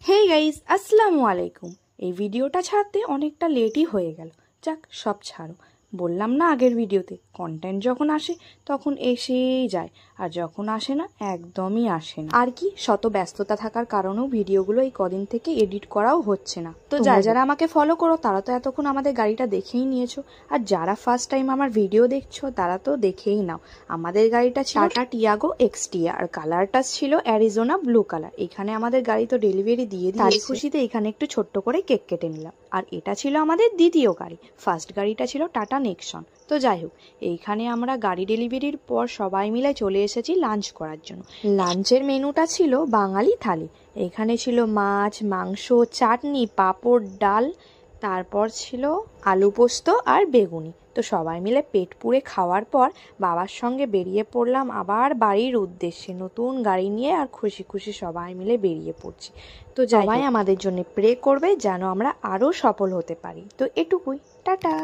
Hey guys, আসসালামু আলাইকুম। এই ভিডিওটা ছাড়তে অনেকটা লেটই হয়ে গেল। যাক, সব ছাড়ো। বললাম না আগের ভিডিওতে, কন্টেন্ট যখন আসে তখন এসেই যায়, আর যখন আসে না একদমই আসে না। আর কি, শত ব্যস্ততা থাকার কারণেও ভিডিওগুলো এই কদিন থেকে এডিট করাও হচ্ছে না। তো যারা আমাকে ফলো করো তারা তো এতক্ষণ আমাদের গাড়িটা দেখেই নিয়েছো, আর যারা ফার্স্ট টাইম আমার ভিডিও দেখছো তারা তো দেখেই নাও। আমাদের গাড়িটা ছিল টাটা টিয়াগো এক্সটিআর, আর কালারটা ছিল অ্যারিজোনা ব্লু কালার। এখানে আমাদের গাড়ি তো ডেলিভারি দিয়ে দিয়েছে, তাই খুশিতে এখানে একটু ছোট্ট করে কেক কেটে নিলাম। আর এটা ছিল আমাদের দ্বিতীয় গাড়ি। ফার্স্ট গাড়িটা ছিল টাটা নেক্সন। তো যাই হোক, এইখানে আমরা গাড়ি ডেলিভারির পর সবাই মিলে চলে এসেছি লাঞ্চ করার জন্য। লাঞ্চের মেনুটা ছিল বাঙালি থালি। এখানে ছিল মাছ, মাংস, চাটনি, পাঁপড়, ডাল, তারপর ছিল আলু পোস্ত আর বেগুনি। তো সবাই মিলে পেট পুড়ে খাওয়ার পর বাবার সঙ্গে বেরিয়ে পড়লাম আবার বাড়ির উদ্দেশ্যে নতুন গাড়ি নিয়ে, আর খুশি খুশি সবাই মিলে বেরিয়ে পড়ছি। তো সবাই আমাদের জন্য প্রে করবে যেন আমরা আরও সফল হতে পারি। তো এটুকুই, টাটা।